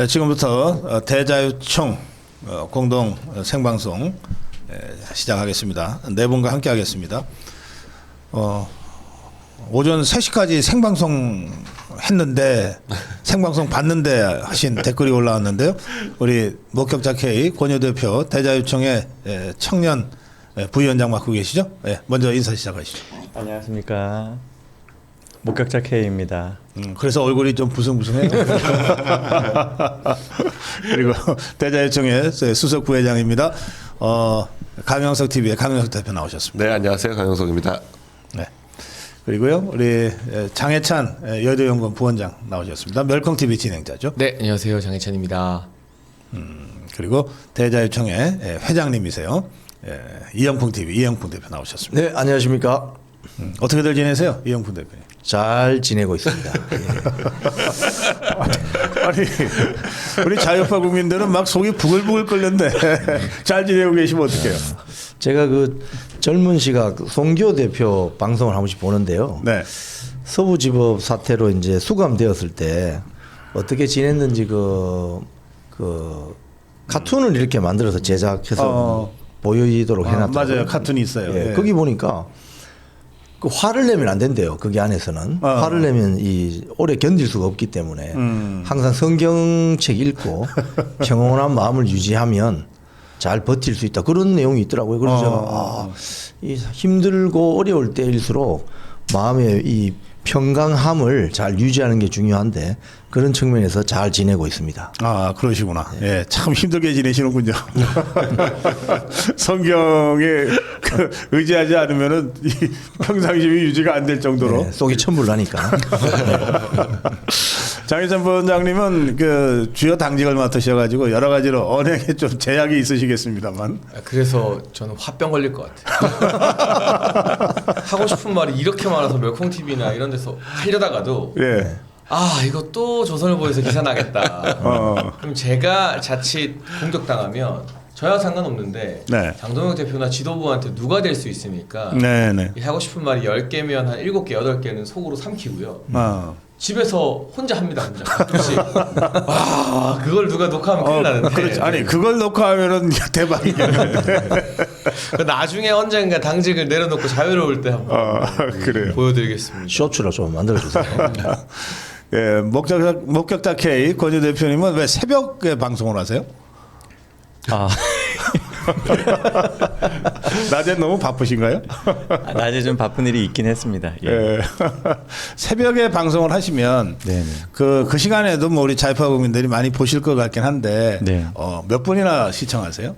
지금부터 대자유총 공동 생방송 시작하겠습니다. 네 분과 함께 하겠습니다. 오전 3시까지 생방송 했는데 생방송 봤는데 하신 댓글이 올라왔는데요. 우리 목격자 K 권유 대표 대자유총의 청년 부위원장 맡고 계시죠? 먼저 인사 시작하시죠. 안녕하십니까. 목격자 K입니다. 그래서 얼굴이 좀 부승부승해요. 그리고 대자유총의 수석 부회장입니다. 강영석 TV의 강영석 대표 나오셨습니다. 네, 안녕하세요. 강영석입니다. 네. 그리고요, 우리 장해찬 여대연구원 부원장 나오셨습니다. 멸콩 TV 진행자죠. 네, 안녕하세요. 장해찬입니다. 그리고 대자유총의 회장님이세요. 이영풍 TV 이영풍 대표 나오셨습니다. 네, 안녕하십니까. 어떻게들 지내세요, 이영풍 대표님? 잘 지내고 있습니다. 아니 우리 자유파 국민들은 막 속이 부글부글 끓는데 잘 지내고 계시면 어떡해요? 제가 그 젊은 시각 송기호 대표 방송을 한 번씩 보는데요. 네. 서부지법 사태로 이제 수감되었을 때 어떻게 지냈는지 그 카툰을 이렇게 만들어서 제작해서 보여지도록 해놨더라고요. 맞아요, 카툰이 있어요. 예, 거기 보니까 그 화를 내면 안 된대요. 거기 안에서는 화를 내면 이 오래 견딜 수가 없기 때문에 항상 성경책 읽고 평온한 마음을 유지하면 잘 버틸 수 있다. 그런 내용이 있더라고요. 그래서 제가 이 힘들고 어려울 때일수록 마음의 이 평강함을 잘 유지하는 게 중요한데 그런 측면에서 잘 지내고 있습니다. 아, 그러시구나. 예, 참 힘들게 지내시는군요. 성경에 의지하지 않으면은 이 평상심이 유지가 안 될 정도로. 네, 속이 천불나니까. 장해찬 부원장님은 그 주요 당직을 맡으셔가지고 여러 가지로 언행에 좀 제약이 있으시겠습니다만. 그래서 저는 화병 걸릴 것 같아요. 하고 싶은 말이 이렇게 많아서 멸콩 TV나 이런 데서 하려다가도 예. 아 이거 또 조선일보에서 기사 나겠다. 그럼 제가 자칫 공격당하면 저야 상관없는데 네. 장동혁 대표나 지도부한테 누가 될 수 있으니까 네네. 하고 싶은 말이 10개면 한 7개, 8개는 속으로 삼키고요. 집에서 혼자 합니다. 혼자 가끔씩. 와 그걸 누가 녹화하면 큰일 나는데. 그렇지. 아니 그걸 녹화하면은 대박이겠네. 나중에 언젠가 당직을 내려놓고 자유로울 때 한번 그래요. 보여드리겠습니다. 쇼츠로 좀 만들어주세요. 예, 목격자 K 권유 대표님은 왜 새벽에 방송을 하세요? 아, 낮에 너무 바쁘신가요? 낮에 좀 바쁜 일이 있긴 했습니다. 예. 예. 새벽에 방송을 하시면 네네. 그 시간에도 뭐 우리 자유파 국민들이 많이 보실 것 같긴 한데 네. 몇 분이나 시청하세요?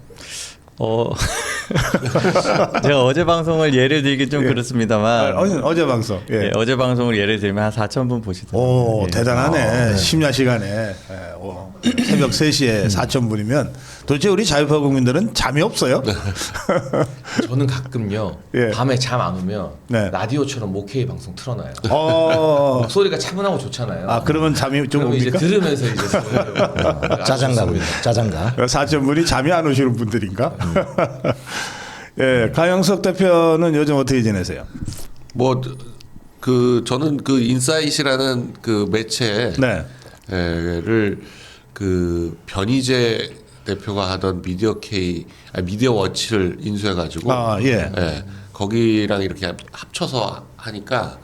제가 어제 방송을 예를 들긴 좀 그렇습니다만 어제 방송. 예. 예, 어제 방송을 예를 들면 한 4,000분 보시더라고요. 오, 예. 대단하네. 심야 시간에 새벽 3시에 4,000분이면 도대체 우리 자유파 국민들은 잠이 없어요? 저는 가끔요 예. 밤에 잠 안 오면 네. 라디오처럼 모케이 방송 틀어놔요. 목소리가 목소리가 차분하고 좋잖아요. 아, 그러면 잠이 좀 그러면 이제 옵니까? 들으면서 이제 들으려고. 짜장가군요. 짜장가. 4,000분이 잠이 안 오시는 분들인가? 예, 강영석 대표는 요즘 어떻게 지내세요? 뭐 저는 그 인사이트라는 그 매체를 네. 그 변희재 대표가 하던 미디어 워치를 인수해가지고 예. 거기랑 이렇게 합쳐서 하니까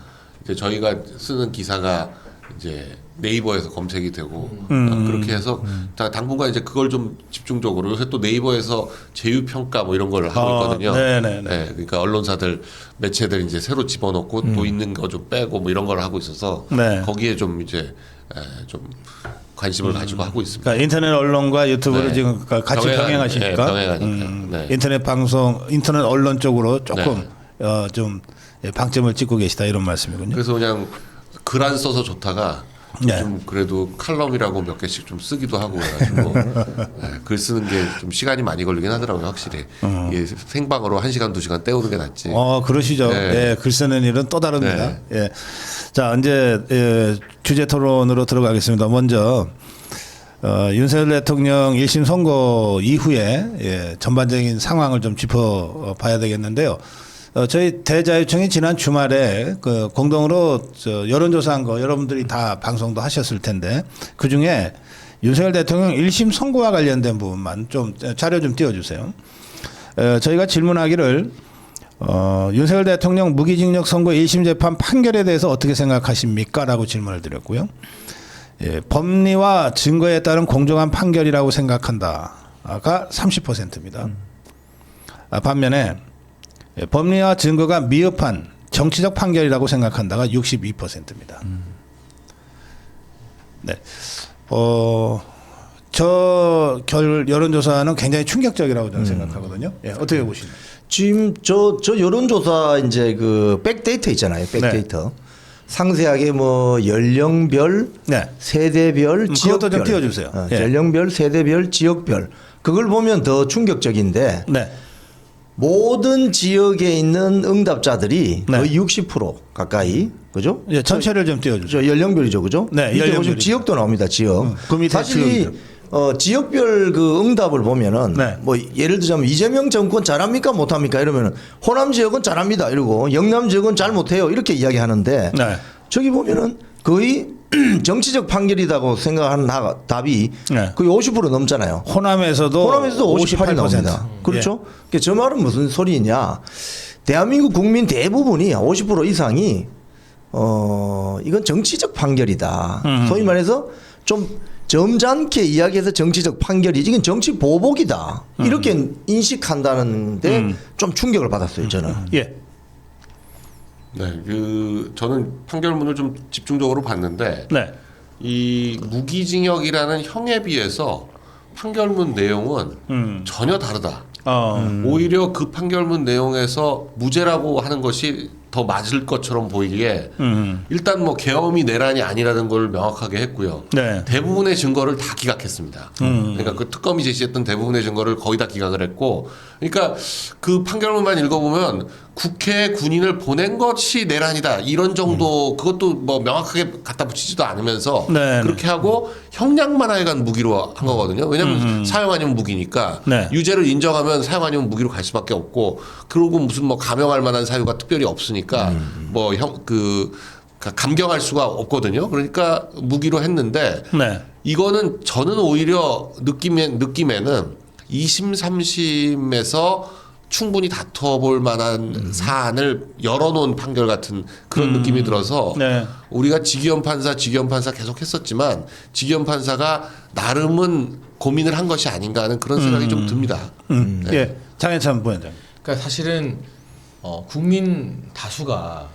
이제 저희가 쓰는 기사가 이제 네이버에서 검색이 되고 그렇게 해서 당분간 이제 그걸 좀 집중적으로 요새 또 네이버에서 제휴 평가 뭐 이런 걸 하고 있거든요. 네네네. 네, 그러니까 언론사들 매체들 이제 새로 집어넣고 또 있는 거 좀 빼고 뭐 이런 걸 하고 있어서 네. 거기에 좀 이제 좀 관심을 가지고 하고 있습니다. 그러니까 인터넷 언론과 유튜브를 네. 지금 같이 병행하시니까. 네, 병행하니까. 네. 인터넷 방송, 인터넷 언론 쪽으로 조금 좀 방점을 찍고 계시다 이런 말씀이군요. 그래서 그냥 글 안 써서 좋다가 네. 좀 그래도 칼럼이라고 몇 개씩 좀 쓰기도 하고 그래가지고 글 쓰는 게 좀 시간이 많이 걸리긴 하더라고요. 확실히 이게 생방으로 1시간 2시간 때우는 게 낫지. 그러시죠. 네. 예, 글 쓰는 일은 또 다릅니다. 예. 자, 이제 주제 토론으로 들어가겠습니다. 먼저 윤석열 대통령 1심 선고 이후에 전반적인 상황을 좀 짚어봐야 되겠는데요. 저희 대자유총이 지난 주말에 그 공동으로 여론조사한 거 여러분들이 다 방송도 하셨을 텐데 그 중에 윤석열 대통령 1심 선고와 관련된 부분만 좀 자료 좀 띄워주세요. 저희가 질문하기를 윤석열 대통령 무기징역 선고 1심 재판 판결에 대해서 어떻게 생각하십니까? 라고 질문을 드렸고요. 예, 법리와 증거에 따른 공정한 판결이라고 생각한다가 30%입니다. 반면에 법리와 증거가 미흡한 정치적 판결이라고 생각한다가 62%입니다. 네. 저 여론조사는 굉장히 충격적이라고 저는 생각하거든요. 예, 어떻게 보시나요? 지금 저 여론조사 이제 그 백데이터 있잖아요. 백데이터. 상세하게 뭐 연령별, 네. 세대별, 그것도 지역별. 좀 띄워주세요. 예. 연령별, 세대별, 지역별. 그걸 보면 더 충격적인데 네. 모든 지역에 있는 응답자들이 네. 거의 60% 가까이, 그죠? 예, 전체를 좀 띄워주세요. 저 연령별이죠, 그죠? 네, 밑에 연령별이죠. 보시면 지역도 나옵니다, 지역. 그 밑에 사실 이 지역별 그 응답을 보면은 네. 뭐 예를 들자면 이재명 정권 잘합니까 못합니까 이러면은 호남 지역은 잘합니다 이러고 영남 지역은 잘 못해요 이렇게 이야기하는데 네. 저기 보면은 거의 정치적 판결이라고 생각하는 답이 네. 거의 50% 넘잖아요. 호남에서도 58이 나옵니다. 그렇죠? 그러니까 저 말은 무슨 소리냐? 대한민국 국민 대부분이 50% 이상이 이건 정치적 판결이다. 소위 말해서 좀 점잖게 이야기해서 정치적 판결이지 이건 정치 보복이다. 이렇게 인식한다는데 좀 충격을 받았어요. 저는. 예. 네, 저는 판결문을 좀 집중적으로 봤는데 네. 이 무기징역이라는 형에 비해서 판결문 내용은 전혀 다르다. 오히려 그 판결문 내용에서 무죄라고 하는 것이 더 맞을 것처럼 보이기에 일단 뭐 계엄이 내란이 아니라는 걸 명확하게 했고요. 네. 대부분의 증거를 다 기각했습니다. 그러니까 그 특검이 제시했던 대부분의 증거를 거의 다 기각을 했고, 그러니까 그 판결문만 읽어보면 국회에 군인을 보낸 것이 내란이다 이런 정도 그것도 뭐 명확하게 갖다 붙이지도 않으면서 네. 그렇게 하고 형량만 하여간 무기로 한 거거든요. 왜냐하면 사형 아니면 무기니까 네. 유죄를 인정하면 사형 아니면 무기로 갈 수밖에 없고, 그리고 무슨 뭐 감형할 만한 사유가 특별히 없으니까 뭐 감경할 수가 없거든요. 그러니까 무기로 했는데 네. 이거는 저는 오히려 느낌에는 2심, 3심에서 충분히 다퉈볼 만한 사안을 열어놓은 판결 같은 그런 느낌이 들어서 네. 우리가 지기현 판사 계속 했었지만 지기현 판사가 나름은 고민을 한 것이 아닌가 하는 그런 생각이 좀 듭니다. 네. 예. 장해찬 부원장. 그러니까 사실은 국민 다수가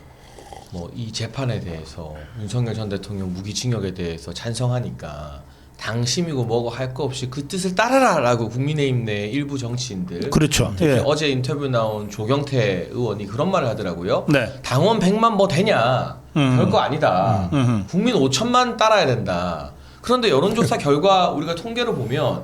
뭐 이 재판에 대해서 윤석열 전 대통령 무기징역에 대해서 찬성하니까 당심이고 뭐고 할 거 없이 그 뜻을 따라라라고 국민의힘 내 일부 정치인들 그렇죠. 특히 예. 어제 인터뷰 나온 조경태 의원이 그런 말을 하더라고요. 네. 당원 100만 뭐 되냐? 별거 아니다. 국민 5천만 따라야 된다. 그런데 여론조사 결과 우리가 통계를 보면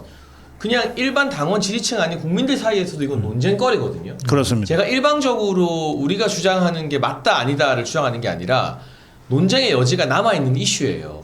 그냥 일반 당원 지지층 아닌 국민들 사이에서도 이건 논쟁거리거든요. 그렇습니다. 제가 일방적으로 우리가 주장하는 게 맞다 아니다를 주장하는 게 아니라 논쟁의 여지가 남아있는 이슈예요.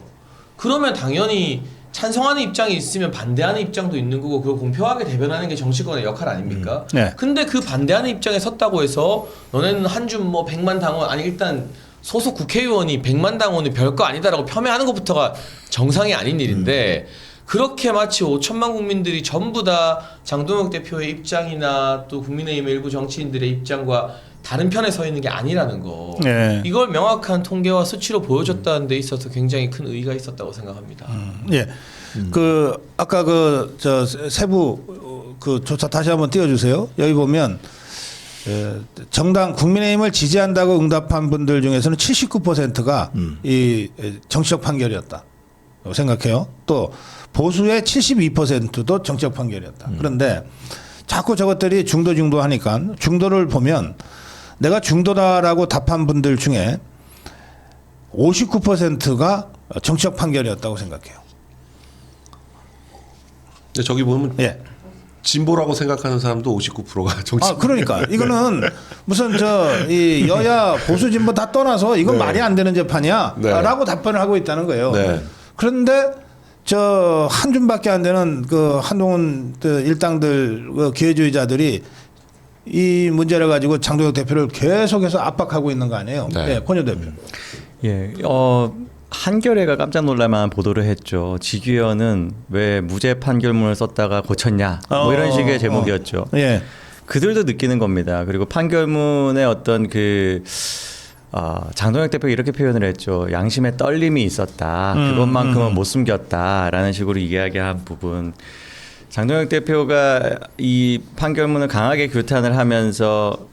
그러면 당연히 찬성하는 입장이 있으면 반대하는 입장도 있는 거고 그걸 공평하게 대변하는 게 정치권의 역할 아닙니까? 네. 근데 그 반대하는 입장에 섰다고 해서 너네는 한 줌 뭐 100만 당원 아니 일단 소속 국회의원이 100만 당원이 별거 아니다라고 폄훼하는 것부터가 정상이 아닌 일인데 그렇게 마치 5천만 국민들이 전부 다 장동혁 대표의 입장이나 또 국민의힘의 일부 정치인들의 입장과 다른 편에 서 있는 게 아니라는 거. 네. 이걸 명확한 통계와 수치로 보여줬다는 데 있어서 굉장히 큰 의의가 있었다고 생각합니다. 예. 아까 저 세부 그 조사 다시 한번 띄워주세요. 여기 보면 정당 국민의힘을 지지한다고 응답한 분들 중에서는 79%가 이 정치적 판결이었다 생각해요. 또 보수의 72%도 정치적 판결이었다. 그런데 자꾸 저것들이 중도 하니까 중도를 보면 내가 중도다라고 답한 분들 중에 59%가 정치적 판결이었다고 생각해요. 근데 저기 보면 예. 진보라고 생각하는 사람도 59%가 정치. 그러니까 이거는 무슨 이 여야 보수 진보 다 떠나서 이건 네. 말이 안 되는 재판이야라고 네. 답변을 하고 있다는 거예요. 네. 그런데 저 한 줌밖에 안 되는 그 한동훈 일당들 기회주의자들이 이 문제를 가지고 장동혁 대표를 계속해서 압박하고 있는 거 아니에요? 네. 권 대표. 예, 한겨레가 깜짝 놀랄 만한 보도를 했죠. 지규현은 왜 무죄 판결문을 썼다가 고쳤냐. 뭐 이런 식의 제목이었죠. 예. 그들도 느끼는 겁니다. 그리고 판결문의 어떤 장동혁 대표가 이렇게 표현을 했죠. 양심의 떨림이 있었다. 그것만큼은 못 숨겼다라는 식으로 이야기한 부분. 장동혁 대표가 이 판결문을 강하게 규탄을 하면서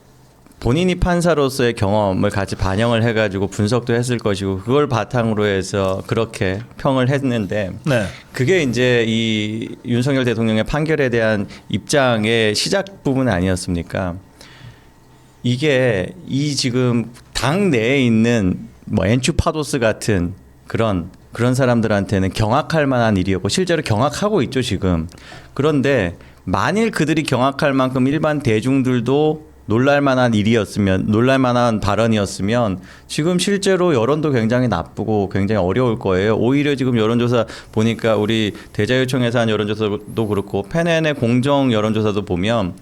본인이 판사로서의 경험을 같이 반영을 해가지고 분석도 했을 것이고 그걸 바탕으로 해서 그렇게 평을 했는데 네. 그게 이제 이 윤석열 대통령의 판결에 대한 입장의 시작 부분 아니었습니까? 이게 이 지금 당 내에 있는 뭐 엔추파도스 같은 그런 사람들한테는 경악할 만한 일이었고 실제로 경악하고 있죠 지금. 그런데 만일 그들이 경악할 만큼 일반 대중들도 놀랄 만한 일이었으면, 놀랄 만한 발언이었으면 지금 실제로 여론도 굉장히 나쁘고 굉장히 어려울 거예요. 오히려 지금 여론조사 보니까 우리 대자유총에서 한 여론조사도 그렇고 펜앤의 공정 여론조사도 보면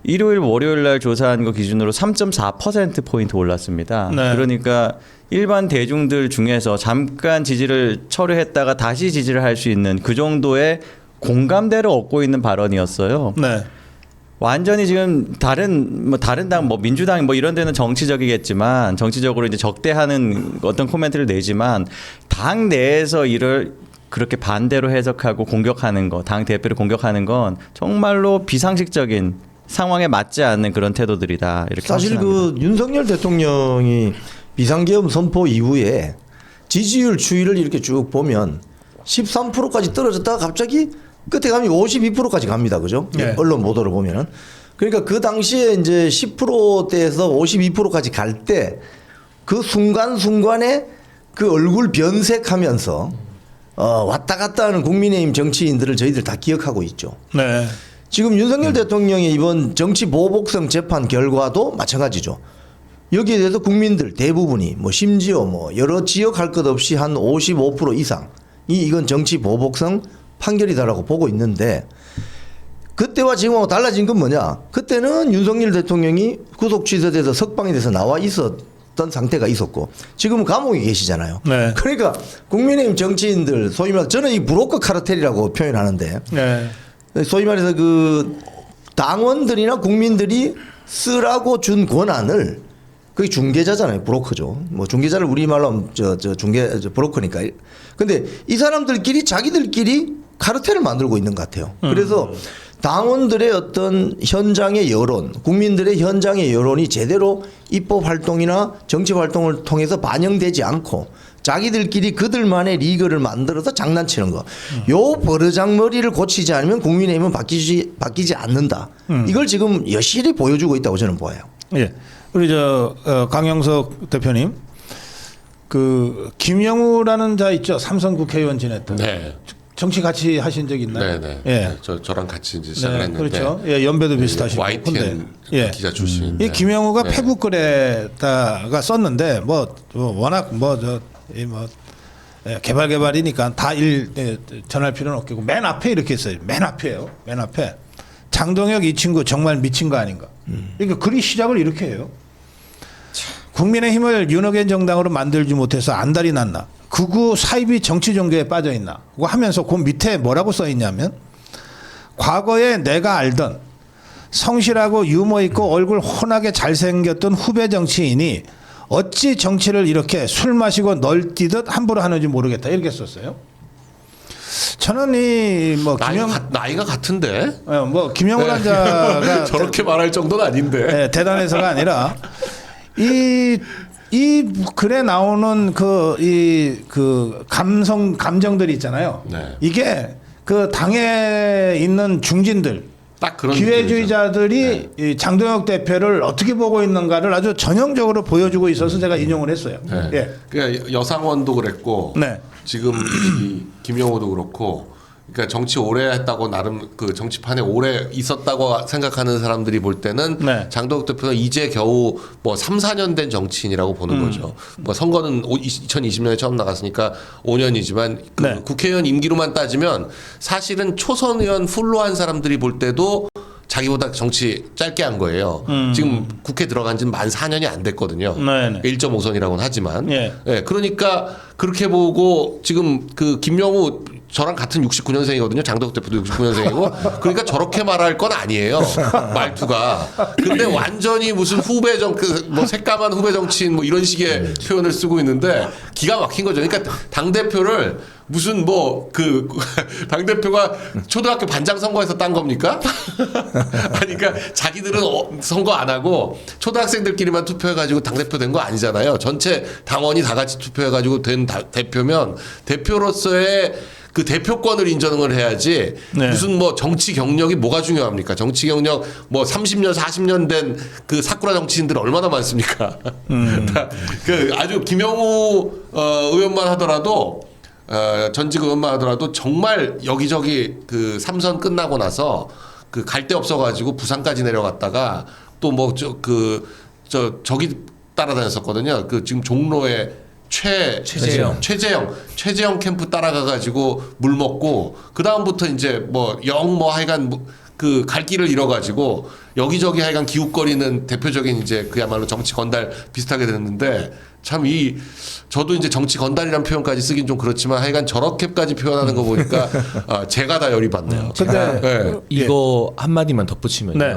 일요일 월요일 날 조사한 거 기준으로 3.4%포인트 올랐습니다. 네. 그러니까 일반 대중들 중에서 잠깐 지지를 철회했다가 다시 지지를 할 수 있는 그 정도의 공감대를 얻고 있는 발언이었어요. 네. 완전히 지금 다른 당 뭐 민주당 뭐 이런 데는 정치적이겠지만 정치적으로 이제 적대하는 어떤 코멘트를 내지만 당 내에서 이를 그렇게 반대로 해석하고 공격하는 거, 당 대표를 공격하는 건 정말로 비상식적인 상황에 맞지 않는 그런 태도들이다. 이렇게 사실 확신합니다. 그 윤석열 대통령이 비상계엄 선포 이후에 지지율 추이를 이렇게 쭉 보면 13%까지 떨어졌다가 갑자기 끝에 가면 52%까지 갑니다. 그죠? 네. 언론 보도를 보면은. 그러니까 그 당시에 이제 10%대에서 52%까지 갈 때 그 순간순간에 그 얼굴 변색하면서 왔다 갔다 하는 국민의힘 정치인들을 저희들 다 기억하고 있죠. 네. 지금 윤석열 대통령의 이번 정치 보복성 재판 결과도 마찬가지죠. 여기에 대해서 국민들 대부분이 뭐 심지어 뭐 여러 지역 할 것 없이 한 55% 이상이 이건 정치 보복성 판결이다라고 보고 있는데 그때와 지금하고 달라진 건 뭐냐? 그때는 윤석열 대통령이 구속 취소돼서 석방이 돼서 나와 있었던 상태가 있었고 지금은 감옥에 계시잖아요. 네. 그러니까 국민의힘 정치인들 소위 말해서 저는 이 브로커 카르텔이라고 표현하는데 네. 소위 말해서 그 당원들이나 국민들이 쓰라고 준 권한을 그게 중개자잖아요. 브로커죠. 뭐 중개자를 우리말로 하면 저 브로커니까. 근데 이 사람들끼리 자기들끼리 카르텔을 만들고 있는 것 같아요. 그래서 당원들의 어떤 현장의 여론, 국민들의 현장의 여론이 제대로 입법 활동이나 정치 활동을 통해서 반영되지 않고 자기들끼리 그들만의 리그를 만들어서 장난치는 거. 요 버르장머리를 고치지 않으면 국민의힘은 바뀌지 않는다. 이걸 지금 여실히 보여주고 있다고 저는 보여요. 예. 우리 강영석 대표님, 그 김영우라는 자 있죠. 삼선 국회의원 지냈던. 네. 정치 같이 하신 적 있나요? 네네. 예. 저랑 같이 이제 시작을 네, 했는데. 그렇죠. 예, 연배도 비슷하시고. YTN 예. 기자 출신인데. 이 김영우가 네. 페북글에다가 썼는데 워낙 개발이니까 다 전할 필요는 없겠고 맨 앞에 이렇게 했어요. 맨 앞에요. 맨 앞에 장동혁 이 친구 정말 미친 거 아닌가. 그러니까 글이 시작을 이렇게 해요. 국민의힘을 윤핵관 정당으로 만들지 못해서 안달이 났나. 극우 사이비 정치 종교에 빠져 있나. 그거 하면서 그 밑에 뭐라고 써 있냐면 과거에 내가 알던 성실하고 유머 있고 얼굴 훤하게 잘생겼던 후배 정치인이 어찌 정치를 이렇게 술 마시고 널뛰듯 함부로 하는지 모르겠다. 이렇게 썼어요. 저는 나이가 같은데 김영우 한자가 저렇게 말할 정도는 아닌데. 네, 대단해서가 아니라 이 글에 나오는 감정들이 있잖아요. 네. 이게 그 당에 있는 중진들, 딱 그런 기회주의자들이 이 장동혁 대표를 어떻게 보고 있는가를 아주 전형적으로 보여주고 있어서 제가 인용을 했어요. 네. 예. 그러니까 여상원도 그랬고 네. 지금 이 김영호도 그렇고 그러니까 정치 오래 했다고 나름 그 정치판에 오래 있었다고 생각하는 사람들이 볼 때는 네. 장동혁 대표는 이제 겨우 뭐 3, 4년 된 정치인이라고 보는 거죠. 뭐 선거는 2020년에 처음 나갔으니까 5년이지만 그 국회의원 임기로만 따지면 사실은 초선 의원 풀로 한 사람들이 볼 때도 자기보다 정치 짧게 한 거예요. 지금 국회 들어간 지는 만 4년이 안 됐거든요. 네네. 1.5선이라고는 하지만. 예. 예, 그러니까 그렇게 보고 지금 그 김영우 저랑 같은 69년생이거든요. 장덕 대표도 69년생이고. 그러니까 저렇게 말할 건 아니에요. 말투가. 근데 완전히 무슨 후배 뭐 새까만 후배 정치인 뭐 이런 식의 표현을 쓰고 있는데 기가 막힌 거죠. 그러니까 당대표를 무슨 뭐 그 당대표가 초등학교 반장 선거에서 딴 겁니까? 아니, 그러니까 자기들은 선거 안 하고 초등학생들끼리만 투표해가지고 당대표 된 거 아니잖아요. 전체 당원이 다 같이 투표해가지고 된 대표면 대표로서의 그 대표권을 인정을 해야지. 네. 무슨 뭐 정치 경력이 뭐가 중요합니까? 정치 경력 뭐 30년 40년 된 그 사쿠라 정치인들 얼마나 많습니까? 그 아주 김영우 의원만 하더라도 전직 의원만 하더라도 정말 여기저기 그 3선 끝나고 나서 그 갈 데 없어가지고 부산까지 내려갔다가 또 뭐 저기 따라다녔었거든요. 그 지금 종로에 최재형 캠프 따라가가지고 물 먹고 그 다음부터 이제 뭐 하여간 그 갈 길을 잃어가지고 여기저기 하여간 기웃거리는 대표적인 이제 그야말로 정치 건달 비슷하게 됐는데 참 저도 이제 정치 건달이라는 표현까지 쓰긴 좀 그렇지만 하여간 저렇게까지 표현하는 거 보니까 제가 다 열이 받네요. 근데 네. 이거 한마디만 덧붙이면요. 네.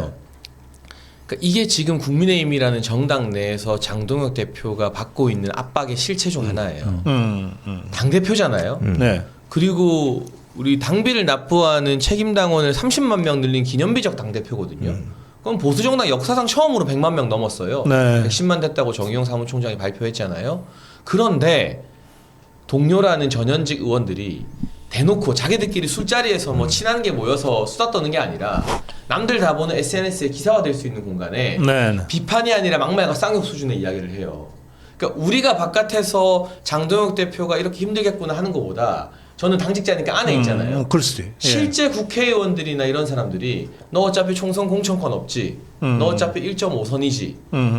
그러니까 이게 지금 국민의힘이라는 정당 내에서 장동혁 대표가 받고 있는 압박의 실체 중 하나예요. 당 대표잖아요. 네. 그리고 우리 당비를 납부하는 책임당원을 30만 명 늘린 기념비적 당 대표거든요. 그럼 보수 정당 역사상 처음으로 100만 명 넘었어요. 네. 110만 됐다고 정의용 사무총장이 발표했잖아요. 그런데 동료라는 전현직 의원들이 대놓고 자기들끼리 술자리에서 뭐 친한 게 모여서 수다 떠는 게 아니라 남들 다 보는 SNS에 기사화될 수 있는 공간에 네. 비판이 아니라 막말과 쌍욕 수준의 이야기를 해요. 그러니까 우리가 바깥에서 장동혁 대표가 이렇게 힘들겠구나 하는 것보다 저는 당직자니까 안에 있잖아요. 그럴 수도 있 실제 국회의원들이나 이런 사람들이 너 어차피 총선 공천권 없지. 너 어차피 1.5선이지.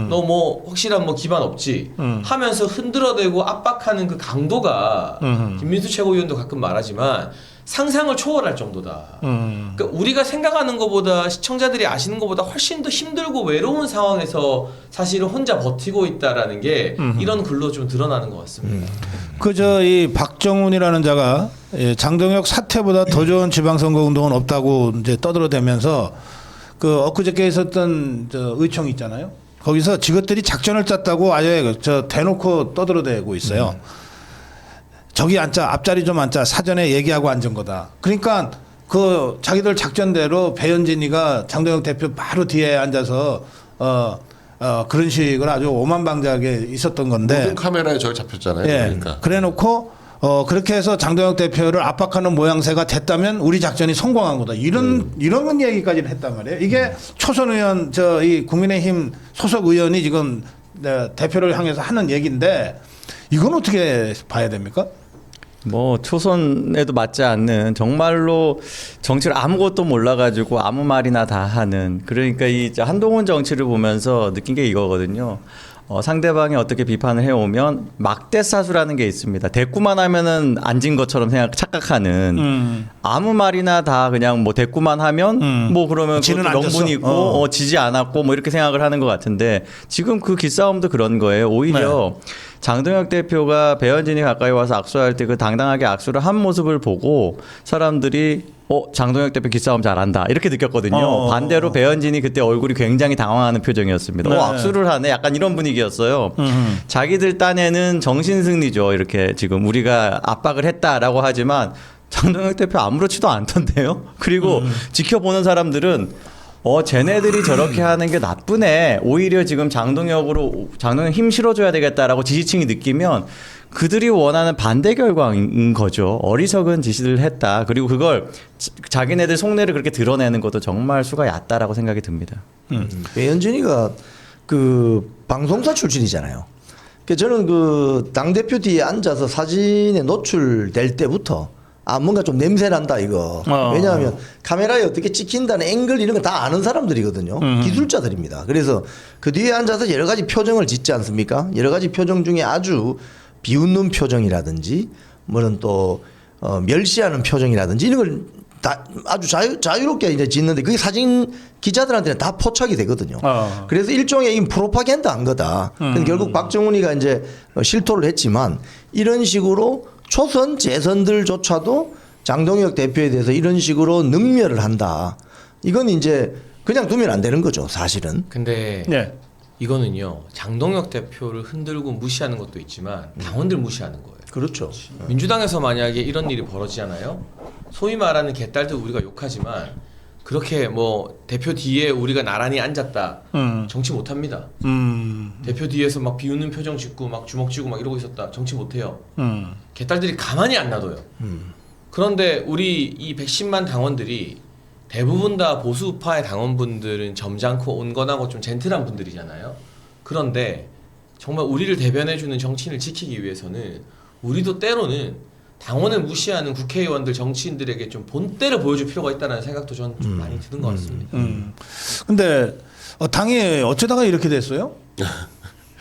너 뭐 확실한 뭐 기반 없지. 하면서 흔들어대고 압박하는 그 강도가 김민수 최고위원도 가끔 말하지만 상상을 초월할 정도다. 그러니까 우리가 생각하는 것보다 시청자들이 아시는 것보다 훨씬 더 힘들고 외로운 상황에서 사실은 혼자 버티고 있다라는 게 이런 글로 좀 드러나는 것 같습니다. 이 박정훈이라는 자가 장동혁 사태보다 더 좋은 지방선거 운동은 없다고 이제 떠들어대면서 그 엊그저께 있었던 의총 있잖아요. 거기서 지것들이 작전을 짰다고 아예 대놓고 떠들어대고 있어요. 저기 앉자, 앞자리 좀 앉자, 사전에 얘기하고 앉은 거다. 그러니까 그 자기들 작전대로 배현진이가 장동혁 대표 바로 뒤에 앉아서 그런 식으로 아주 오만방자하게 있었던 건데. 모든 카메라에 저기 잡혔잖아요. 예. 그러니까. 그래놓고 그렇게 해서 장동혁 대표를 압박하는 모양새가 됐다면 우리 작전이 성공한 거다. 이런 얘기까지 했단 말이에요. 이게 초선 의원, 이 국민의힘 소속 의원이 지금 대표를 향해서 하는 얘기인데 이건 어떻게 봐야 됩니까? 뭐 초선에도 맞지 않는 정말로 정치를 아무것도 몰라가지고 아무 말이나 다 하는, 그러니까 이 한동훈 정치를 보면서 느낀 게 이거거든요. 상대방이 어떻게 비판을 해오면 막대사수라는 게 있습니다. 대꾸만 하면은 앉은 것처럼 착각하는, 아무 말이나 다 그냥 뭐 대꾸만 하면 뭐 그러면 지는 그것도 앉았어. 명분이 있고 지지 않았고 뭐 이렇게 생각을 하는 것 같은데 지금 그 기싸움도 그런 거예요. 오히려 장동혁 대표가 배현진이 가까이 와서 악수할 때 그 당당하게 악수를 한 모습을 보고 사람들이 장동혁 대표 기싸움 잘한다 이렇게 느꼈거든요. 반대로 배현진이 그때 얼굴이 굉장히 당황하는 표정이었습니다. 네. 악수를 하네 약간 이런 분위기였어요. 자기들 딴에는 정신승리죠. 이렇게 지금 우리가 압박을 했다라고 하지만 장동혁 대표 아무렇지도 않던데요. 그리고 지켜보는 사람들은 쟤네들이 저렇게 하는 게 나쁘네. 오히려 지금 장동혁 힘 실어줘야 되겠다라고 지지층이 느끼면 그들이 원하는 반대 결과인 거죠. 어리석은 짓을 했다. 그리고 그걸 자기네들 속내를 그렇게 드러내는 것도 정말 수가 얕다라고 생각이 듭니다. 배현진이가 그 방송사 출신이잖아요. 저는 그 당대표 뒤에 앉아서 사진에 노출될 때부터 뭔가 좀 냄새 난다 이거. 왜냐하면 카메라에 어떻게 찍힌다는 앵글 이런 거 다 아는 사람들이거든요. 기술자들입니다. 그래서 그 뒤에 앉아서 여러 가지 표정을 짓지 않습니까? 여러 가지 표정 중에 아주 비웃는 표정이라든지 뭐는 또 멸시하는 표정이라든지 이런 걸 다 아주 자유롭게 이제 짓는데 그게 사진 기자들한테는 다 포착이 되거든요. 그래서 일종의 이 프로파간다 한 거다. 근데 결국 박정훈이가 이제 실토를 했지만 이런 식으로 초선 재선들조차도 장동혁 대표에 대해서 이런 식으로 능멸을 한다. 이건 이제 그냥 두면 안 되는 거죠, 사실은. 근데 네. 이거는요 장동혁 대표를 흔들고 무시하는 것도 있지만 당원들 무시하는 거예요. 그렇죠. 민주당에서 만약에 이런 일이 벌어지잖아요. 소위 말하는 개딸들 우리가 욕하지만 그렇게 뭐 대표 뒤에 우리가 나란히 앉았다. 정치 못합니다. 대표 뒤에서 막 비웃는 표정 짓고 막 주먹 쥐고 막 이러고 있었다. 정치 못해요. 개딸들이 가만히 안 놔둬요. 그런데 우리 이 110만 당원들이 대부분 다 보수파의 당원분들은 점잖고 온건하고 좀 젠틀한 분들이잖아요. 그런데 정말 우리를 대변해주는 정치인을 지키기 위해서는 우리도 때로는 당원을 무시하는 국회의원들 정치인들에게 좀 본때를 보여줄 필요가 있다는 생각도 저는 좀 많이 드는 것 같습니다. 근데 당이 어쩌다가 이렇게 됐어요?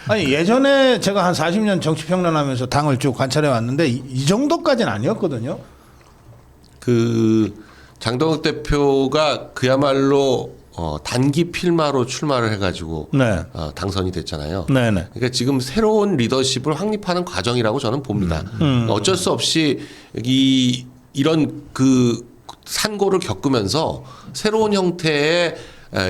아니 예전에 제가 한 40년 정치 평론하면서 당을 쭉 관찰해 왔는데 이 정도까지는 아니었거든요. 그 장동혁 대표가 그야말로 단기 필마로 출마를 해가지고 네. 당선이 됐잖아요. 네네. 그러니까 지금 새로운 리더십을 확립하는 과정이라고 저는 봅니다. 어쩔 수 없이 이런 그 산고를 겪으면서 새로운 형태의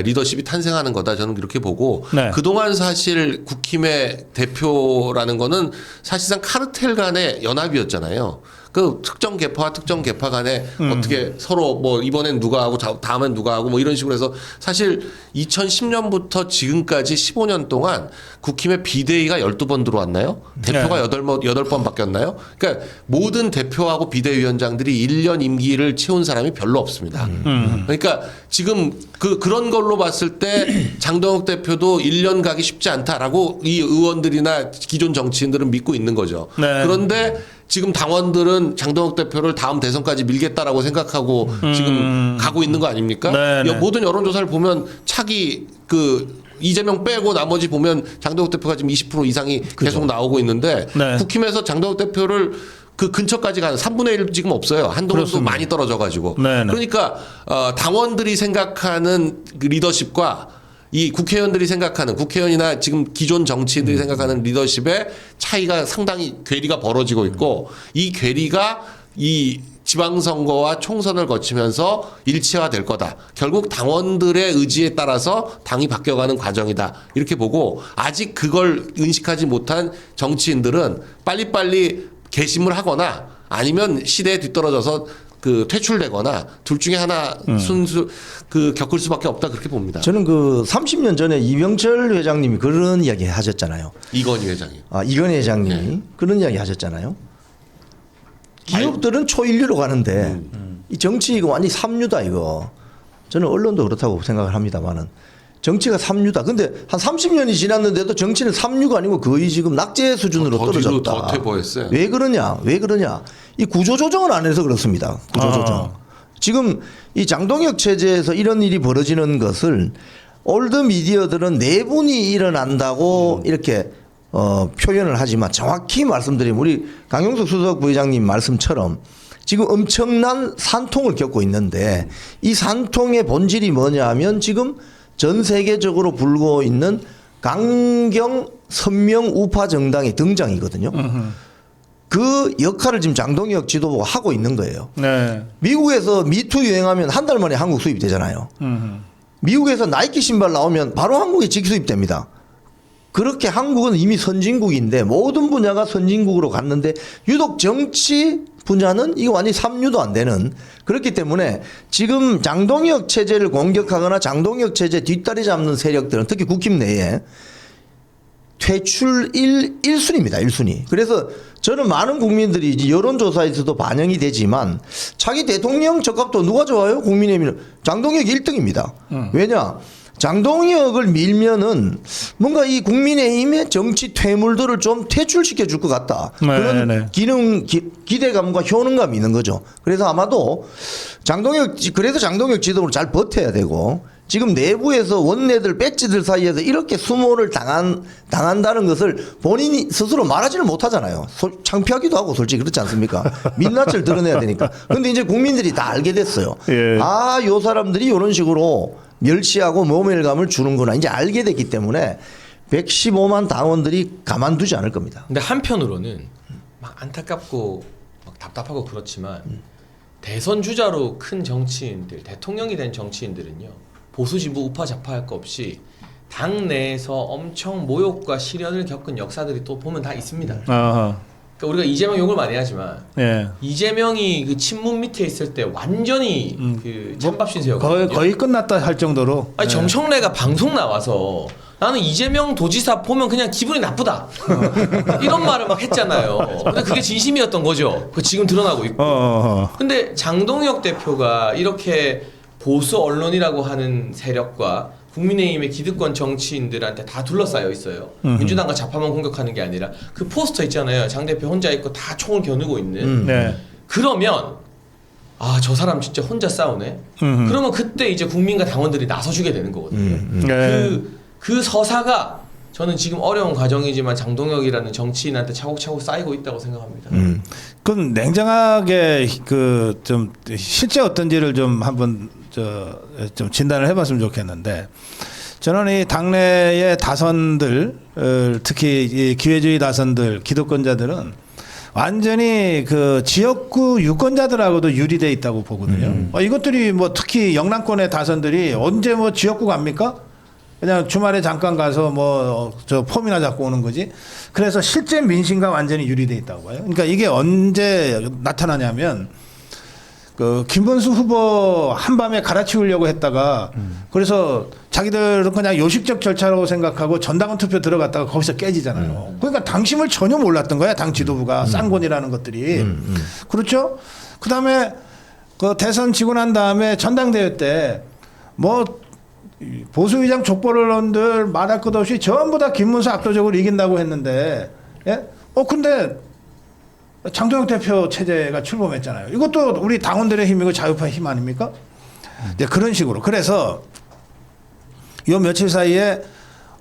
리더십이 탄생하는 거다. 저는 그렇게 보고 네. 그동안 사실 국힘의 대표라는 거는 사실상 카르텔 간의 연합이었잖아요. 그 특정 계파와 특정 계파 간에 어떻게 서로 뭐 이번엔 누가 하고 다음엔 누가 하고 뭐 이런 식으로 해서 사실 2010년부터 지금까지 15년 동안 국힘의 비대위가 12번 들어왔나요? 대표가 8번 바뀌었나요? 그러니까 모든 대표하고 비대위원장들이 1년 임기를 채운 사람이 별로 없습니다. 그러니까 지금 그런 걸로 봤을 때 장동혁 대표도 1년 가기 쉽지 않다라고 이 의원들이나 기존 정치인들은 믿고 있는 거죠. 네. 그런데 지금 당원들은 장동혁 대표를 다음 대선까지 밀겠다라고 생각하고 지금 가고 있는 거 아닙니까? 네네. 모든 여론조사를 보면 차기 이재명 빼고 나머지 보면 장동혁 대표가 지금 20% 이상이 계속 나오고 있는데 네. 국힘에서 장동혁 대표를 그 근처까지 가는 3분의 1 지금 없어요. 한동훈도 그렇습니다. 많이 떨어져가지고. 네네. 그러니까 당원들이 생각하는 그 리더십과 이 국회의원들이 생각하는 국회의원이나 지금 기존 정치인들이 생각하는 리더십의 차이가 상당히 괴리가 벌어지고 있고 이 괴리가 이 지방선거와 총선을 거치면서 일체화될 거다. 결국 당원들의 의지에 따라서 당이 바뀌어가는 과정이다. 이렇게 보고 아직 그걸 인식하지 못한 정치인들은 빨리빨리 개심을 하거나 아니면 시대에 뒤떨어져서 퇴출되거나 둘 중에 하나 순수 겪을 수밖에 없다 그렇게 봅니다. 저는 30년 전에 이병철 회장님이 그런 이야기 하셨잖아요. 이건희 회장님. 이건희 회장님이 네. 그런 이야기 하셨잖아요. 기업들은 초일류로 가는데 이 정치 이거 완전히 삼류다 이거. 저는 언론도 그렇다고 생각을 합니다만은 정치가 삼류다. 근데 한 30년이 지났는데도 정치는 삼류가 아니고 거의 지금 낙제 수준으로 더 뒤로 떨어졌다. 더 퇴보했어요. 왜 그러냐? 이 구조조정을 안 해서 그렇습니다. 구조조정. 지금 이 장동혁 체제에서 이런 일이 벌어지는 것을 올드 미디어들은 내분이 일어난다고 이렇게 표현을 하지만 정확히 말씀드리면 우리 강용석 수석 부회장님 말씀처럼 지금 엄청난 산통을 겪고 있는데 이 산통의 본질이 뭐냐 하면 지금 전 세계적으로 불고 있는 강경 선명 우파 정당의 등장이거든요. 그 역할을 지금 장동혁 지도부가 하고 있는 거예요. 네. 미국에서 미투 유행하면 한 달 만에 한국 수입되잖아요. 미국에서 나이키 신발 나오면 바로 한국에 직수입됩니다. 그렇게 한국은 이미 선진국인데 모든 분야가 선진국으로 갔는데 유독 정치 분야는 이거 완전히 삼류도 안 되는 그렇기 때문에 지금 장동혁 체제를 공격하거나 장동혁 체제 뒷다리 잡는 세력들은 특히 국힘 내에 퇴출 1순위입니다. 1순위. 그래서 저는 많은 국민들이 이제 여론조사에서도 반영이 되지만 차기 대통령 적합도 누가 좋아요? 국민의힘은 장동혁 1등입니다. 왜냐? 장동혁을 밀면은 뭔가 이 국민의힘의 정치 퇴물들을 좀 퇴출시켜 줄 것 같다. 그런 기대감과 효능감이 있는 거죠. 그래서 아마도 장동혁 지도부를 잘 버텨야 되고 지금 내부에서 원내들 배지들 사이에서 이렇게 수모를 당한다는 것을 본인이 스스로 말하지를 못하잖아요. 창피하기도 하고 솔직히 그렇지 않습니까? 민낯을 드러내야 되니까. 근데 이제 국민들이 다 알게 됐어요. 예. 아, 요 사람들이 이런 식으로 멸시하고 모멸감을 주는구나. 이제 알게 됐기 때문에 115만 당원들이 가만두지 않을 겁니다. 근데 한편으로는 막 안타깝고 막 답답하고 그렇지만 대선 주자로 큰 정치인들, 대통령이 된 정치인들은요, 보수 진보 우파 좌파 할 거 없이 당 내에서 엄청 모욕과 시련을 겪은 역사들이 또 보면 다 있습니다. 아하. 그러니까 우리가 이재명 욕을 많이 하지만 예. 이재명이 그 친문 밑에 있을 때 완전히 그 찬밥 신세였거든요. 거의 끝났다 할 정도로. 아니 정청래가 방송 나와서 나는 이재명 도지사 보면 그냥 기분이 나쁘다 이런 말을 막 했잖아요. 근데 그게 진심이었던 거죠. 그 지금 드러나고 있고. 근데 장동혁 대표가 이렇게 보수 언론이라고 하는 세력과 국민의힘의 기득권 정치인들한테 다 둘러싸여 있어요. 민주당과 좌파만 공격하는 게 아니라 그 포스터 있잖아요. 장 대표 혼자 있고 다 총을 겨누고 있는. 네. 그러면 아, 저 사람 진짜 혼자 싸우네. 그러면 그때 이제 국민과 당원들이 나서주게 되는 거거든요. 네. 그 서사가 저는 지금 어려운 과정이지만 장동혁이라는 정치인한테 차곡차곡 쌓이고 있다고 생각합니다. 그럼 냉정하게 그 좀 실제 어떤지를 좀 한번 좀 진단을 해봤으면 좋겠는데, 저는 이 당내의 다선들, 특히 이 기회주의 다선들, 기득권자들은 완전히 그 지역구 유권자들하고도 유리돼 있다고 보거든요. 이것들이 뭐 특히 영남권의 다선들이 언제 뭐 지역구 갑니까? 그냥 주말에 잠깐 가서 뭐 저 폼이나 잡고 오는 거지. 그래서 실제 민심과 완전히 유리돼 있다고 봐요. 그러니까 이게 언제 나타나냐면, 그 김문수 후보 한밤에 갈아치우려고 했다가 그래서 자기들은 그냥 요식적 절차라고 생각하고 전당원 투표 들어갔다가 거기서 깨지잖아요. 그러니까 당심을 전혀 몰랐던 거야, 당 지도부가. 쌍권이라는 것들이. 그렇죠? 그다음에 그 대선 지고 난 다음에 전당대회 때 뭐 보수의장 족벌언론들 말할 것 없이 전부 다 김문수 압도적으로 이긴다고 했는데, 예? 근데 장동혁 대표 체제가 출범했잖아요. 이것도 우리 당원들의 힘이고 자유파의 힘 아닙니까? 네, 그런 식으로. 그래서 요 며칠 사이에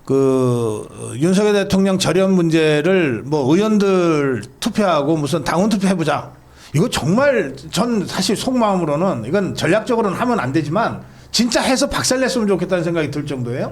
그 윤석열 대통령 절연 문제를 뭐 의원들 투표하고 무슨 당원 투표해보자. 이거 정말 전 사실 속마음으로는 이건 전략적으로는 하면 안 되지만 진짜 해서 박살냈으면 좋겠다는 생각이 들 정도예요.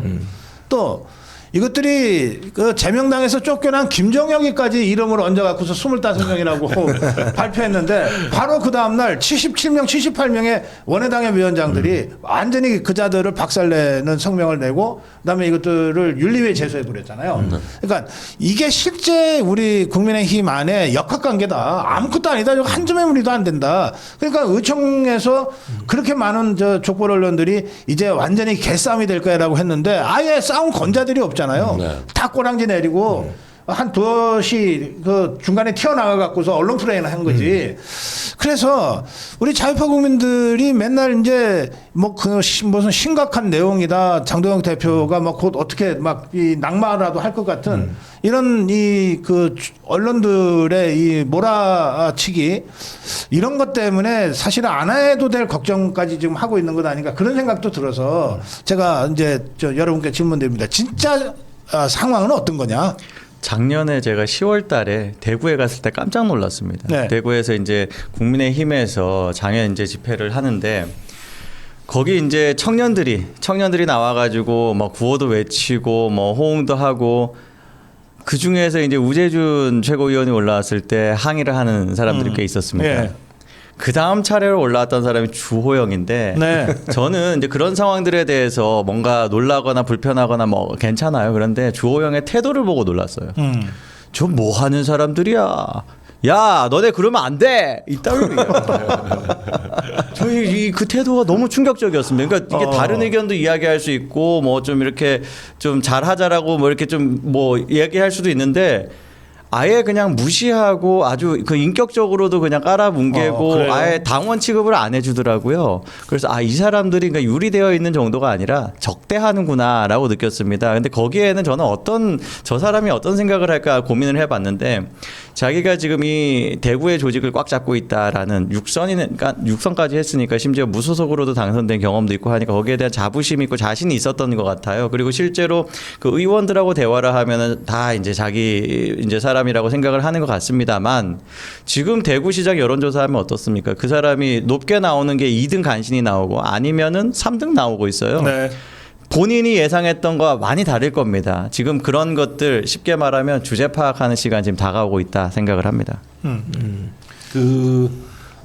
또 이것들이 그 제명당에서 쫓겨난 김정혁이까지 이름을 얹어갖고서 25명이라고 발표했는데, 바로 그 다음날 77명, 78명의 원외당의 위원장들이 완전히 그 자들을 박살내는 성명을 내고, 그다음에 이것들을 윤리위에 제소해버렸잖아요. 그러니까 이게 실제 우리 국민의힘 안에 역학관계다. 아무것도 아니다. 한 점의 무리도 안 된다. 그러니까 의총에서 그렇게 많은 저 족벌 언론들이 이제 완전히 개싸움이 될 거야라고 했는데 아예 싸움 건자들이 없잖아요. 네. 다 꼬랑지 내리고 한 두엇이 그 중간에 튀어나와 갖고서 언론 플레이를 한 거지. 그래서 우리 자유파 국민들이 맨날 이제 뭐 그 무슨 심각한 내용이다. 장동혁 대표가 막 곧 어떻게 막 이 낙마라도 할 것 같은 이런 이 그 언론들의 이 몰아치기 이런 것 때문에 사실은 안 해도 될 걱정까지 지금 하고 있는 것 아닌가 그런 생각도 들어서 제가 이제 여러분께 질문드립니다. 진짜 상황은 어떤 거냐? 작년에 제가 10월 달에 대구에 갔을 때 깜짝 놀랐습니다. 네. 대구에서 이제 국민의힘에서 장애인제 집회를 하는데, 거기 이제 청년들이 나와가지고 뭐 구호도 외치고 뭐 호응도 하고, 그 중에서 이제 우재준 최고위원이 올라왔을 때 항의를 하는 사람들이 꽤 있었습니다. 예. 그 다음 차례로 올라왔던 사람이 주호영인데, 네. 저는 이제 그런 상황들에 대해서 뭔가 놀라거나 불편하거나 뭐 괜찮아요. 그런데 주호영의 태도를 보고 놀랐어요. 저 뭐 하는 사람들이야. 야, 너네 그러면 안 돼. 이따위로 저희 그 태도가 너무 충격적이었습니다. 그러니까 이게 다른 의견도 이야기할 수 있고 뭐 좀 이렇게 좀 잘하자라고 뭐 이렇게 좀 뭐 얘기할 수도 있는데, 아예 그냥 무시하고 아주 그 인격적으로도 그냥 깔아뭉개고 그래요? 아예 당원 취급을 안 해주더라고요. 그래서 이 사람들이 그러니까 유리되어 있는 정도가 아니라 적대하는구나라고 느꼈습니다. 근데 거기에는 저는 저 사람이 어떤 생각을 할까 고민을 해봤는데 자기가 지금 이 대구의 조직을 꽉 잡고 있다라는 육선까지 했으니까 심지어 무소속으로도 당선된 경험도 있고 하니까 거기에 대한 자부심 있고 자신이 있었던 것 같아요. 그리고 실제로 그 의원들하고 대화를 하면은 다 이제 자기 이제 사람이라고 생각을 하는 것 같습니다만 지금 대구시장 여론조사하면 어떻습니까? 그 사람이 높게 나오는 게 2등 간신히 나오고 아니면은 3등 나오고 있어요. 네. 본인이 예상했던 거와 많이 다를 겁니다. 지금 그런 것들 쉽게 말하면 주제 파악하는 시간 지금 다가오고 있다 생각을 합니다. 그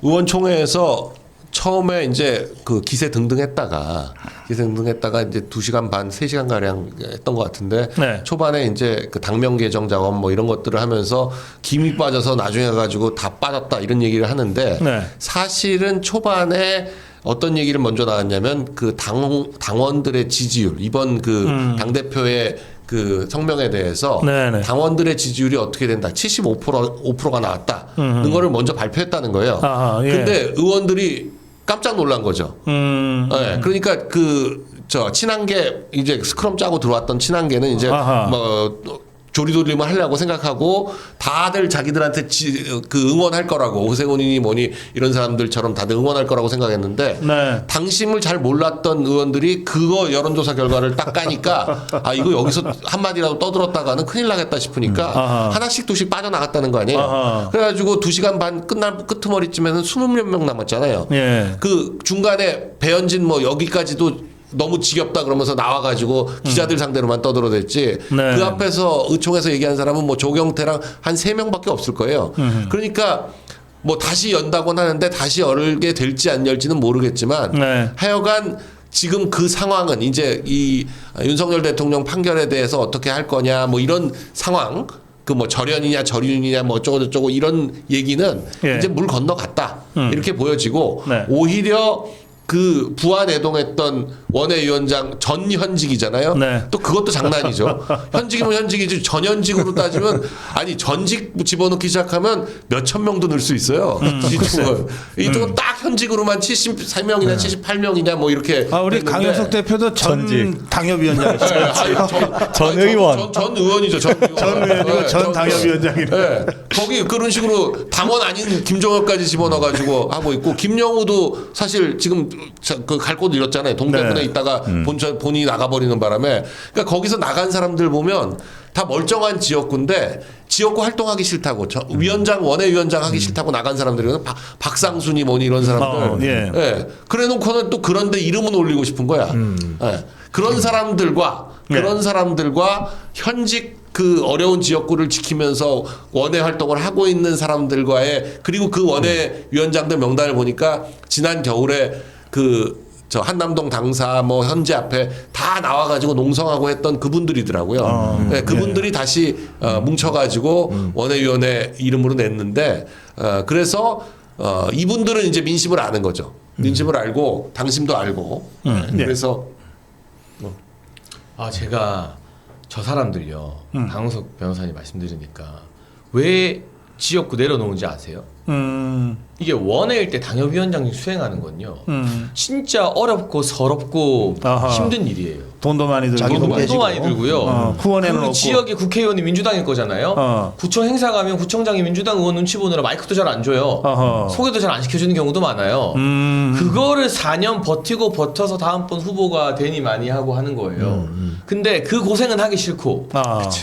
의원총회에서 처음에 이제 그 기세 등등했다가 이제 2시간 반, 3시간 가량 했던 것 같은데 네. 초반에 이제 그 당명 개정 작업 뭐 이런 것들을 하면서 김이 빠져서 나중에 가지고 다 빠졌다 이런 얘기를 하는데 네. 사실은 초반에 어떤 얘기를 먼저 나왔냐면 그 당원들의 지지율 이번 그 당대표의 그 성명에 대해서 네네. 당원들의 지지율이 어떻게 된다 5%가 나왔다는 거를 먼저 발표했다는 거예요. 아하, 예. 근데 의원들이 깜짝 놀란 거죠. 네, 그러니까 친한계 이제 스크럼 짜고 들어왔던 친한계는 이제 아하. 뭐 조리돌림을 하려고 생각하고 다들 자기들한테 그 응원할 거라고 오세훈이니 뭐니 이런 사람들처럼 다들 응원할 거라고 생각했는데 네. 당심을 잘 몰랐던 의원들이 그거 여론조사 결과를 딱 까니까 이거 여기서 한마디라도 떠들었다가는 큰일 나겠다 싶으니까 아하. 하나씩 두씩 빠져나갔다는 거 아니에요. 아하. 그래가지고 2시간 반 끝날 끄트머리쯤에는 20몇 명 남았잖아요. 예. 그 중간에 배현진 뭐 여기까지도 너무 지겹다 그러면서 나와가지고 기자들 상대로만 떠들어댔지 네. 그 앞에서 의총에서 얘기한 사람은 뭐 조경태랑 한 3명밖에 없을 거예요. 그러니까 뭐 다시 연다고는 하는데 다시 열게 될지 안 열지는 모르겠지만 네. 하여간 지금 그 상황은 이제 이 윤석열 대통령 판결에 대해서 어떻게 할 거냐 뭐 이런 상황 그 뭐 절연이냐 절윤이냐 뭐 어쩌고 저쩌고 이런 얘기는 예. 이제 물 건너갔다 이렇게 보여지고 네. 오히려 그 부안해동했던 원외위원장 전현직이잖아요. 네. 또 그것도 장난이죠. 현직이면 현직이지 전현직으로 따지면 아니 전직 집어넣기 시작하면 몇천 명도 늘 수 있어요. 이쪽은 딱 현직으로만 73명이냐 78명이냐 뭐 이렇게. 우리 됐는데. 강효석 대표도 전 당협위원장이죠. 전 의원. 전 의원이죠. 전 의원. 전 의원이고 전 당협위원장이네. 네. 거기 그런 식으로 당원 아닌 김종혁까지 집어넣어가지고 하고 있고 김영우도 사실 지금 그 갈 곳 잃었잖아요. 동대문에 네. 있다가 본인이 나가버리는 바람에 그러니까 거기서 나간 사람들 보면 다 멀쩡한 지역구인데 지역구 활동하기 싫다고 위원장 원외위원장 하기 싫다고 나간 사람들이거든. 박상순이 뭐니 이런 사람들. 예. 예. 그래놓고는 또 그런데 이름은 올리고 싶은 거야. 예. 그런 사람들과 현직 그 어려운 지역구를 지키면서 원외 활동을 하고 있는 사람들과의 그리고 그 원외 위원장들 명단을 보니까 지난 겨울에 한남동 당사 뭐 현재 앞에 다 나와가지고 농성하고 했던 그분들이더라고요. 네, 그분들이 다시 뭉쳐가지고 원외위원회 이름으로 냈는데 그래서 이분들은 이제 민심을 아는 거죠. 민심을 알고 당심도 알고. 그래서 제가 저 사람들요 강우석 변호사님 말씀드리니까 왜 지역구 내려놓은지 아세요? 이게 원외일 때 당협위원장님 수행하는 건요 진짜 어렵고 서럽고 아하. 힘든 일이에요. 돈도 많이 들고. 자기 돈도 깨지고. 많이 들고요. 후원에는 그 없고. 지역의 국회의원이 민주당일 거잖아요. 구청 행사 가면 구청장이 민주당 의원 눈치 보느라 마이크도 잘 안 줘요. 어허. 소개도 잘 안 시켜주는 경우도 많아요. 그거를 4년 버텨서 다음번 후보가 되니 많이 하고 하는 거예요. 근데 그 고생은 하기 싫고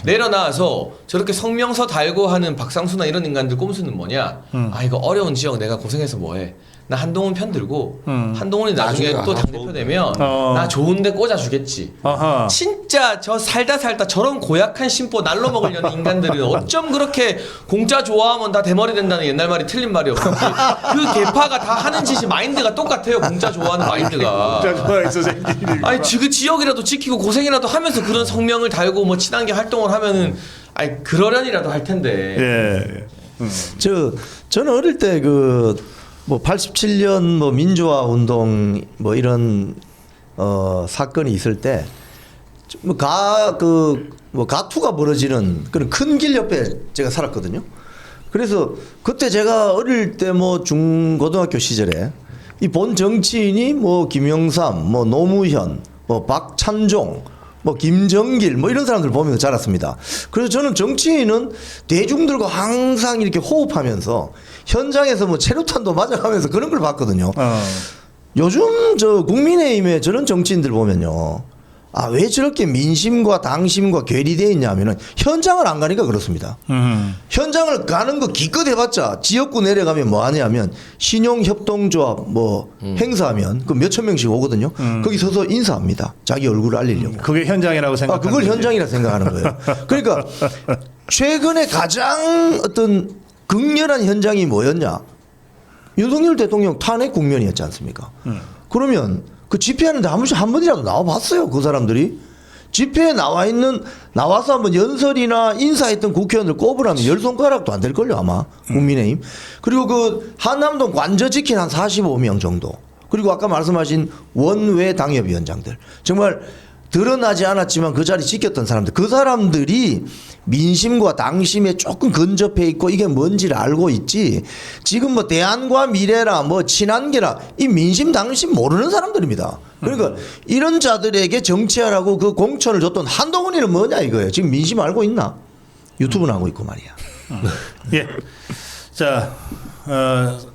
내려놔서 저렇게 성명서 달고 하는 박상수나 이런 인간들 꼼수는 뭐냐? 이거 어려운 지역 내가 고생해서 뭐해? 나 한동훈 편 들고 한동훈이 나중에 나중에 또 당대표 되면 나 좋은데 꽂아주겠지. 아하. 진짜 저 살다 저런 고약한 심보 날로 먹으려는 인간들은 어쩜 그렇게 공짜 좋아하면 다 대머리 된다는 옛날 말이 틀린 말이 없는지 그 계파가 다 하는 짓이 마인드가 똑같아요. 공짜 좋아하는 마인드가. 아니 그 지역이라도 지키고 고생이라도 하면서 그런 성명을 달고 뭐 친한계 활동을 하면은 그러려니라도 할 텐데. 예. 저는 어릴 때 뭐 87년 뭐 민주화 운동 뭐 이런 사건이 있을 때 가투가 벌어지는 그런 큰 길 옆에 제가 살았거든요. 그래서 그때 제가 어릴 때 뭐 중고등학교 시절에 이 본 정치인이 뭐 김영삼, 뭐 노무현, 뭐 박찬종, 뭐 김정길 뭐 이런 사람들 보면서 자랐습니다. 그래서 저는 정치인은 대중들과 항상 이렇게 호흡하면서 현장에서 뭐 체류탄도 맞아가면서 그런 걸 봤거든요. 요즘 저 국민의힘에 저런 정치인들 보면요. 아, 왜 저렇게 민심과 당심과 괴리되어 있냐면은 현장을 안 가니까 그렇습니다. 현장을 가는 거 기껏 해봤자 지역구 내려가면 뭐 하냐면 신용협동조합 뭐 행사하면 그 몇천 명씩 오거든요. 거기 서서 인사합니다. 자기 얼굴을 알리려고. 그게 현장이라고 생각하는 그걸 거지. 현장이라 생각하는 거예요. 그러니까 최근에 가장 어떤 극렬한 현장이 뭐였냐? 윤석열 대통령 탄핵 국면이었지 않습니까? 그러면 그 집회하는데 한 번이라도 나와봤어요, 그 사람들이? 집회에 나와서 한번 연설이나 인사했던 국회의원들 꼽으라면 열 손가락도 안 될걸요, 아마. 국민의힘. 그리고 그 한남동 관저 지킨 한 45명 정도. 그리고 아까 말씀하신 원외 당협위원장들. 정말 드러나지 않았지만 그 자리 지켰던 사람들. 그 사람들이 민심과 당심에 조금 근접해 있고 이게 뭔지를 알고 있지. 지금 뭐 대안과 미래라 뭐 친한계라 이 민심 당심 모르는 사람들입니다. 그러니까 이런 자들에게 정치하라고 그 공천을 줬던 한동훈이는 뭐냐 이거예요. 지금 민심 알고 있나? 유튜브는 하고 있고 말이야. 예. 자,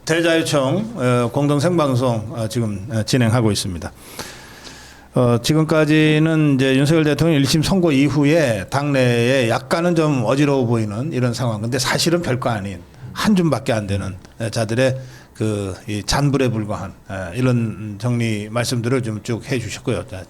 대자유총 공동 생방송 지금 진행하고 있습니다. 지금까지는 이제 윤석열 대통령 1심 선고 이후에 당내에 약간은 좀 어지러워 보이는 이런 상황. 근데 사실은 별거 아닌 한 줌밖에 안 되는 자들의 이 잔불에 불과한 이런 정리 말씀들을 좀 쭉 해 주셨고요. 자,